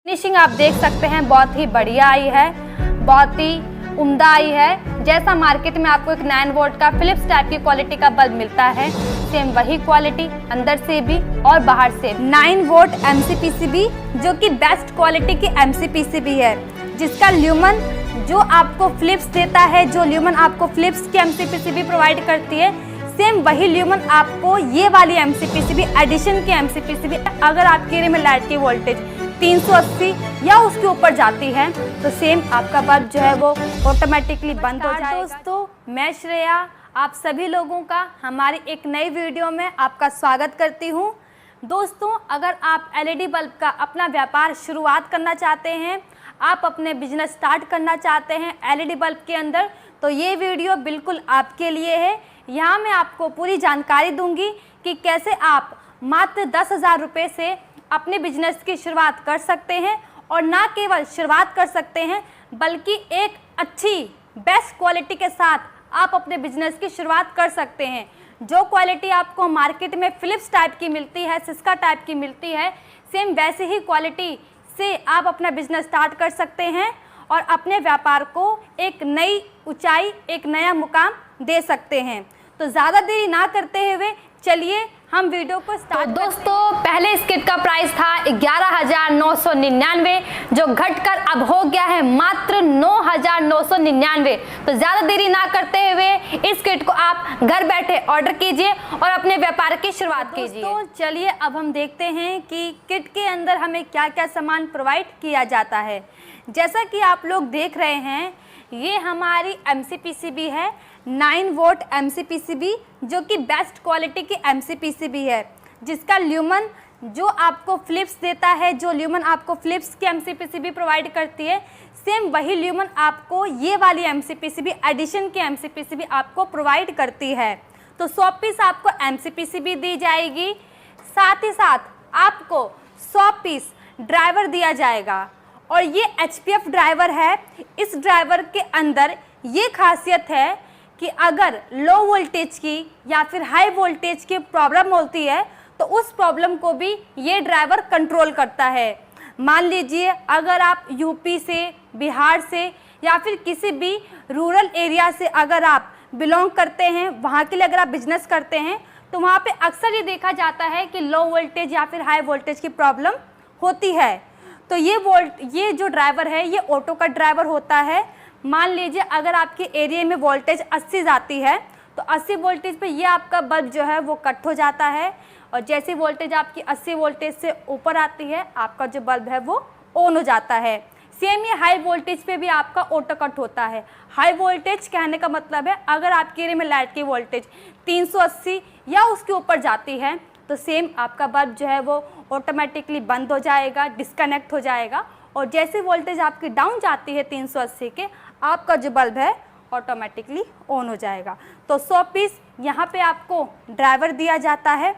Finishing आप देख सकते हैं बहुत ही बढ़िया आई है, बहुत ही उम्दा आई है। जैसा मार्केट में आपको एक 9 वोल्ट का फिलिप्स टाइप की क्वालिटी का बल्ब मिलता है, सेम वही क्वालिटी अंदर से भी और बाहर से। 9 वोल्ट MCPCB जो कि बेस्ट क्वालिटी की MCPCB है, जिसका ल्यूमन जो आपको फिलिप्स देता है, जो ल्यूमन आपको फिलिप्स की MCPCB प्रोवाइड करती है, सेम वही ल्यूमन आपको ये वाली MCPCB एडिशन की MCPCB। अगर आपके एरिया में लाइट की वोल्टेज 380 या उसके ऊपर जाती है तो सेम आपका बल्ब जो है वो ऑटोमेटिकली बंद हो जाएगा। दोस्तों, मैं श्रेया आप सभी लोगों का हमारी एक नई वीडियो में आपका स्वागत करती हूं। दोस्तों, अगर आप LED बल्ब का अपना व्यापार शुरुआत करना चाहते हैं, आप अपने बिजनेस स्टार्ट करना चाहते हैं LED बल्ब के अंदर, तो ये वीडियो बिल्कुल आपके लिए है। यहाँ मैं आपको पूरी जानकारी दूंगी कि कैसे आप मात्र 10,000 रुपये से अपने बिजनेस की शुरुआत कर सकते हैं, और ना केवल शुरुआत कर सकते हैं बल्कि एक अच्छी बेस्ट क्वालिटी के साथ आप अपने बिजनेस की शुरुआत कर सकते हैं। जो क्वालिटी आपको मार्केट में फिलिप्स टाइप की मिलती है, सिस्का टाइप की मिलती है, सेम वैसी ही क्वालिटी से आप अपना बिजनेस स्टार्ट कर सकते हैं और अपने व्यापार को एक नई ऊंचाई, एक नया मुकाम दे सकते हैं। तो ज़्यादा देरी ना करते हुए चलिए हम वीडियो को स्टार्ट। तो दोस्तों, पहले इस किट का प्राइस था 11,999, जो घटकर अब हो गया है मात्र 9,999। तो ज़्यादा देरी ना करते हुए इस किट को आप घर बैठे ऑर्डर कीजिए और अपने व्यापार की शुरुआत कीजिए। तो चलिए अब हम देखते हैं कि किट के अंदर हमें क्या क्या सामान प्रोवाइड किया जाता है। जैसा कि आप लोग देख रहे हैं, ये हमारी MCPCB है, 9 वोल्ट MCPCB जो कि बेस्ट क्वालिटी की MCPCB है, जिसका ल्यूमन जो आपको फिलिप्स देता है, जो ल्यूमन आपको फिलिप्स की MCPCB प्रोवाइड करती है, सेम वही ल्यूमन आपको ये वाली MCPCB एडिशन की MCPCB आपको प्रोवाइड करती है। तो 100 पीस आपको MCPCB दी जाएगी, साथ ही साथ आपको 100 पीस ड्राइवर दिया जाएगा। और ये HPF ड्राइवर है। इस ड्राइवर के अंदर ये खासियत है कि अगर लो वोल्टेज की या फिर हाई वोल्टेज की प्रॉब्लम होती है तो उस प्रॉब्लम को भी ये ड्राइवर कंट्रोल करता है। मान लीजिए अगर आप यूपी से, बिहार से या फिर किसी भी रूरल एरिया से अगर आप बिलोंग करते हैं, वहाँ के लिए अगर आप बिजनेस करते हैं, तो वहाँ पे अक्सर ये देखा जाता है कि लो वोल्टेज या फिर हाई वोल्टेज की प्रॉब्लम होती है। तो ये जो ड्राइवर है ये ऑटो का ड्राइवर होता है। मान लीजिए अगर आपके एरिया में वोल्टेज 80 जाती है तो 80 वोल्टेज पे ये आपका बल्ब जो है वो कट हो जाता है, और जैसी वोल्टेज आपकी 80 वोल्टेज से ऊपर आती है आपका जो बल्ब है वो ऑन हो जाता है। सेम ये हाई वोल्टेज पे भी आपका ऑटो कट होता है। हाई वोल्टेज कहने का मतलब है अगर आपके एरिया में लाइट की वोल्टेज 380 या उसके ऊपर जाती है तो सेम आपका बल्ब जो है वो ऑटोमेटिकली बंद हो जाएगा, डिस्कनेक्ट हो जाएगा, और जैसे वोल्टेज आपकी डाउन जाती है 380 के, आपका जो बल्ब है ऑटोमेटिकली ऑन हो जाएगा। तो 100 पीस यहाँ पे आपको ड्राइवर दिया जाता है,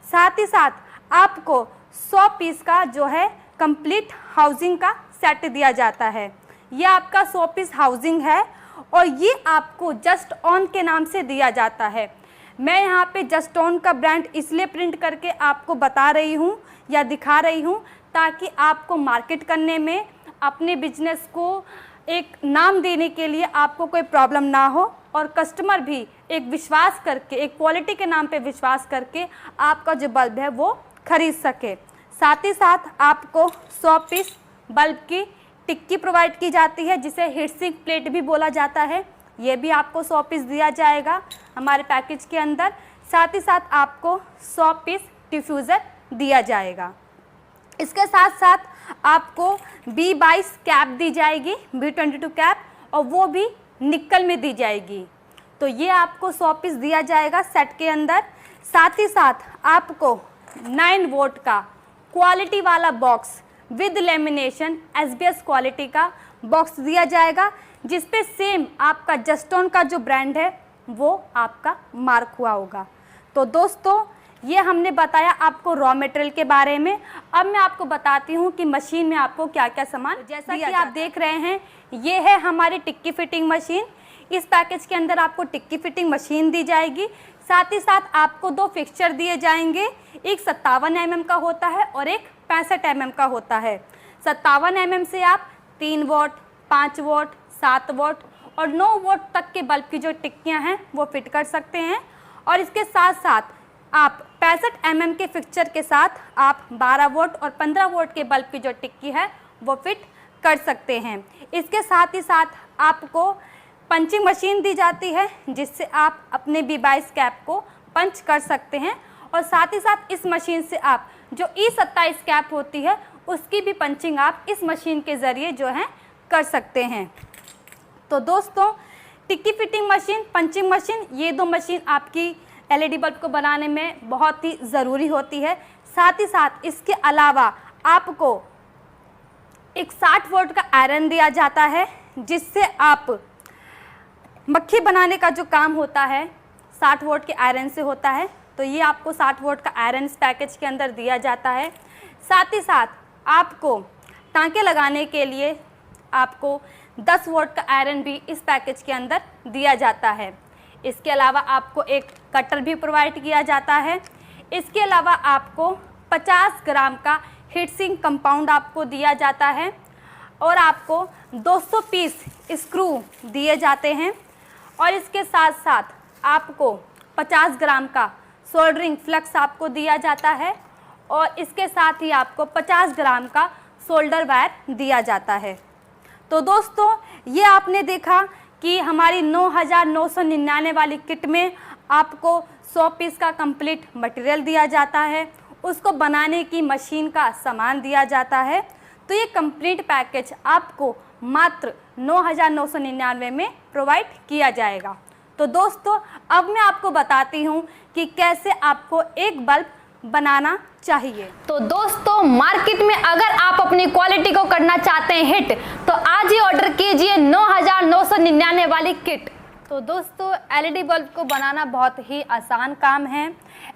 साथ ही साथ आपको 100 पीस का जो है कंप्लीट हाउसिंग का सेट दिया जाता है। ये आपका 100 पीस हाउसिंग है और ये आपको जस्ट ऑन के नाम से दिया जाता है। मैं यहाँ पे जस्ट ऑन का ब्रांड इसलिए प्रिंट करके आपको बता रही हूँ या दिखा रही हूँ ताकि आपको मार्केट करने में, अपने बिजनेस को एक नाम देने के लिए आपको कोई प्रॉब्लम ना हो, और कस्टमर भी एक विश्वास करके, एक क्वालिटी के नाम पे विश्वास करके आपका जो बल्ब है वो खरीद सके। साथ ही साथ आपको 100 पीस बल्ब की टिक्की प्रोवाइड की जाती है, जिसे हीट सिंक प्लेट भी बोला जाता है। ये भी आपको 100 पीस दिया जाएगा हमारे पैकेज के अंदर। साथ ही साथ आपको 100 पीस डिफ्यूज़र दिया जाएगा। इसके साथ साथ आपको B22 कैप दी जाएगी, B22 कैप, और वो भी निकल में दी जाएगी। तो ये आपको 100 पीस दिया जाएगा सेट के अंदर। साथ ही साथ आपको 9 वोल्ट का क्वालिटी वाला box with lamination SBS quality का बॉक्स दिया जाएगा, जिस पे सेम आपका जस्टोन का जो ब्रांड है वो आपका मार्क हुआ होगा। तो दोस्तों, ये हमने बताया आपको रॉ मटेरियल के बारे में। अब मैं आपको बताती हूँ कि मशीन में आपको क्या क्या सामान, जैसा कि आप देख रहे हैं, ये है हमारी टिक्की फिटिंग मशीन। इस पैकेज के अंदर आपको टिक्की फिटिंग मशीन दी जाएगी। साथ ही साथ आपको 2 फिक्सचर दिए जाएंगे, एक 57 mm का होता है और एक 65 mm का होता है। 57 mm से आप 3 वॉट, 5 वॉट, 7 वॉट और 9 वॉट तक के बल्ब की जो टिक्कियां हैं वो फिट कर सकते हैं। और इसके साथ साथ आप 65 mm के फिक्सचर के साथ आप 12 वोल्ट और 15 वोल्ट के बल्ब की जो टिक्की है वो फिट कर सकते हैं। इसके साथ ही साथ आपको पंचिंग मशीन दी जाती है जिससे आप अपने B22 कैप को पंच कर सकते हैं और साथ ही साथ इस मशीन से आप जो E27 कैप होती है उसकी भी पंचिंग आप इस मशीन के ज़रिए जो है कर सकते हैं। तो दोस्तों, टिक्की फिटिंग मशीन, पंचिंग मशीन, ये दो मशीन आपकी LED बल्ब को बनाने में बहुत ही ज़रूरी होती है। साथ ही साथ इसके अलावा आपको एक 60 वोल्ट का आयरन दिया जाता है जिससे आप मक्खी बनाने का जो काम होता है 60 वोल्ट के आयरन से होता है। तो ये आपको 60 वोल्ट का आयरन इस पैकेज के अंदर दिया जाता है। साथ ही साथ आपको टाँके लगाने के लिए आपको 10 वोल्ट का आयरन भी इस पैकेज के अंदर दिया जाता है। इसके अलावा आपको एक कटर भी प्रोवाइड किया जाता है। इसके अलावा आपको 50 ग्राम का हीट सिंक कंपाउंड आपको दिया जाता है और आपको 200 पीस स्क्रू दिए जाते हैं और इसके साथ साथ आपको 50 ग्राम का सोल्डरिंग फ्लक्स आपको दिया जाता है और इसके साथ ही आपको 50 ग्राम का सोल्डर वायर दिया जाता है। तो दोस्तों, ये आपने देखा कि हमारी 9,999 वाली किट में आपको 100 पीस का कंप्लीट मटेरियल दिया जाता है, उसको बनाने की मशीन का सामान दिया जाता है। तो ये कंप्लीट पैकेज आपको मात्र 9,999 में प्रोवाइड किया जाएगा। तो दोस्तों, अब मैं आपको बताती हूँ कि कैसे आपको एक बल्ब बनाना चाहिए। तो दोस्तों, मार्केट में अगर आप अपनी क्वालिटी को करना चाहते हैं हिट, तो आज ही ऑर्डर कीजिए 9,999 वाली किट। तो दोस्तों, LED बल्ब को बनाना बहुत ही आसान काम है।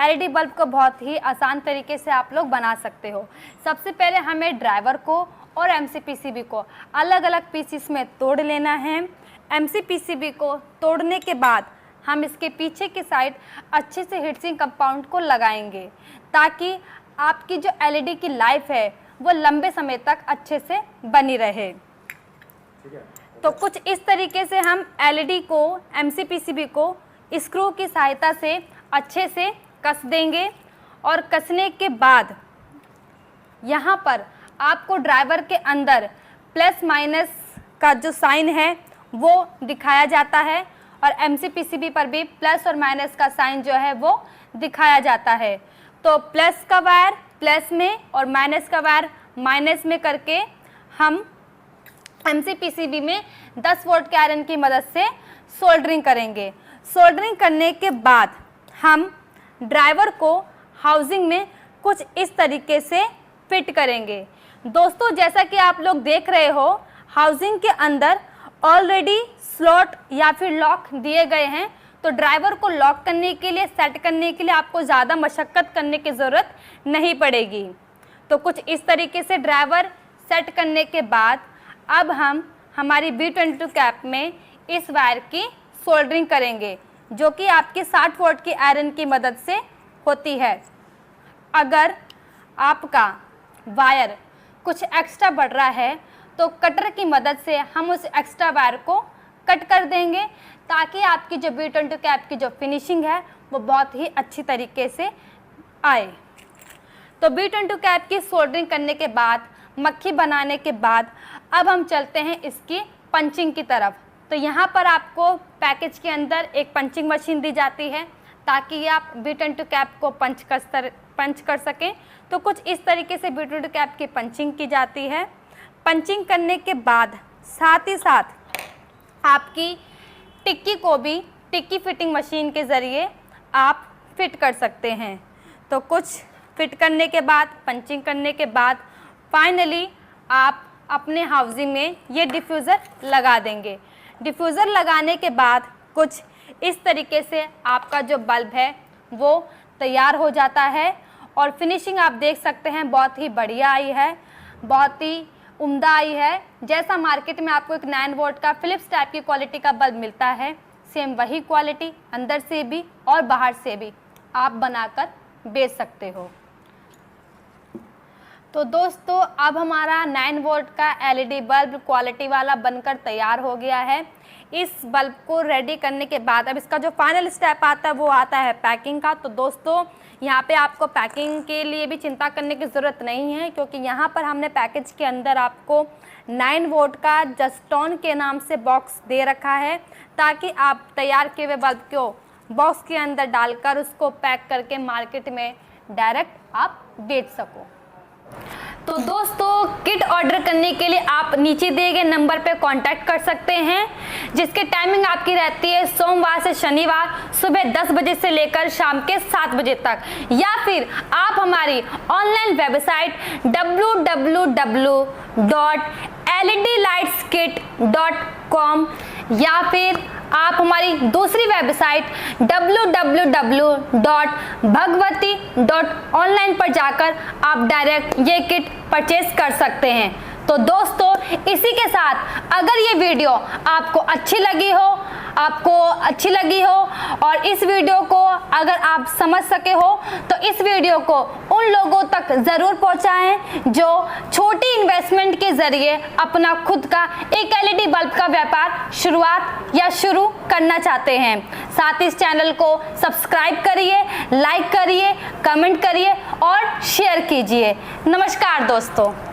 LED बल्ब को बहुत ही आसान तरीके से आप लोग बना सकते हो। सबसे पहले हमें ड्राइवर को और MCPCB को अलग अलग पीसीस में तोड़ लेना है। MCPCB को तोड़ने के बाद हम इसके पीछे की साइड अच्छे से हीट सिंक कंपाउंड को लगाएंगे ताकि आपकी जो LED की लाइफ है वो लंबे समय तक अच्छे से बनी रहे। तो कुछ इस तरीके से हम LED को, MCPCB को स्क्रू की सहायता से अच्छे से कस देंगे और कसने के बाद यहाँ पर आपको ड्राइवर के अंदर प्लस माइनस का जो साइन है वो दिखाया जाता है और MCPCB पर भी प्लस और माइनस का साइन जो है वो दिखाया जाता है। तो प्लस का वायर प्लस में और माइनस का वायर माइनस में करके हम MCPCB में 10 वोल्ट के आयरन की मदद से सोल्डरिंग करेंगे। सोल्डरिंग करने के बाद हम ड्राइवर को हाउसिंग में कुछ इस तरीके से फिट करेंगे। दोस्तों, जैसा कि आप लोग देख रहे हो, हाउसिंग के अंदर ऑलरेडी स्लॉट या फिर लॉक दिए गए हैं। तो ड्राइवर को लॉक करने के लिए, सेट करने के लिए आपको ज़्यादा मशक्क़त करने की ज़रूरत नहीं पड़ेगी। तो कुछ इस तरीके से ड्राइवर सेट करने के बाद अब हम हमारी B22 कैप में इस वायर की सोल्डरिंग करेंगे जो कि आपकी 60 वोल्ट की आयरन की मदद से होती है। अगर आपका वायर कुछ एक्स्ट्रा बढ़ रहा है तो कटर की मदद से हम उस एक्स्ट्रा वायर को कट कर देंगे ताकि आपकी जो B22 कैप की जो फिनिशिंग है वो बहुत ही अच्छी तरीके से आए। तो B22 कैप की सोल्डरिंग करने के बाद, मक्खी बनाने के बाद अब हम चलते हैं इसकी पंचिंग की तरफ। तो यहाँ पर आपको पैकेज के अंदर एक पंचिंग मशीन दी जाती है ताकि आप B22 कैप को पंच कर सकें। तो कुछ इस तरीके से B22 कैप की पंचिंग की जाती है। पंचिंग करने के बाद साथ ही साथ आपकी टिक्की को भी टिक्की फिटिंग मशीन के ज़रिए आप फिट कर सकते हैं। तो कुछ फिट करने के बाद, पंचिंग करने के बाद फाइनली आप अपने हाउसिंग में ये डिफ्यूज़र लगा देंगे। डिफ्यूज़र लगाने के बाद कुछ इस तरीके से आपका जो बल्ब है वो तैयार हो जाता है और फिनिशिंग आप देख सकते हैं बहुत ही बढ़िया आई है, बहुत ही उम्दा आई है। जैसा मार्केट में आपको एक 9 वोल्ट का फिलिप्स टाइप की क्वालिटी का बल्ब मिलता है, सेम वही क्वालिटी अंदर से भी और बाहर से भी आप बनाकर बेच सकते हो। तो दोस्तों अब हमारा 9 वोल्ट का एलईडी बल्ब क्वालिटी वाला बनकर तैयार हो गया है। इस बल्ब को रेडी करने के बाद अब इसका जो फाइनल स्टेप आता है वो आता है पैकिंग का। तो दोस्तों यहाँ पे आपको पैकिंग के लिए भी चिंता करने की ज़रूरत नहीं है, क्योंकि यहाँ पर हमने पैकेज के अंदर आपको 9 वोल्ट का जस्टोन के नाम से बॉक्स दे रखा है, ताकि आप तैयार किए हुए बल्ब को बॉक्स के अंदर डालकर उसको पैक करके मार्केट में डायरेक्ट आप बेच सको। तो दोस्तों किट ऑर्डर करने के लिए आप नीचे दिए गए नंबर पे कांटेक्ट कर सकते हैं, जिसकी टाइमिंग आपकी रहती है सोमवार से शनिवार सुबह 10 बजे से लेकर शाम के 7 बजे तक, या फिर आप हमारी ऑनलाइन वेबसाइट www.ledlightskit.com या फिर आप हमारी दूसरी वेबसाइट www.bhagwati.online पर जाकर आप डायरेक्ट ये किट परचेज कर सकते हैं। तो दोस्तों इसी के साथ अगर ये वीडियो आपको अच्छी लगी हो और इस वीडियो को अगर आप समझ सके हो तो इस वीडियो को उन लोगों तक ज़रूर पहुंचाएं जो छोटी इन्वेस्टमेंट के ज़रिए अपना खुद का एक एलईडी बल्ब का व्यापार शुरू करना चाहते हैं। साथ ही इस चैनल को सब्सक्राइब करिए, लाइक करिए, कमेंट करिए और शेयर कीजिए। नमस्कार दोस्तों।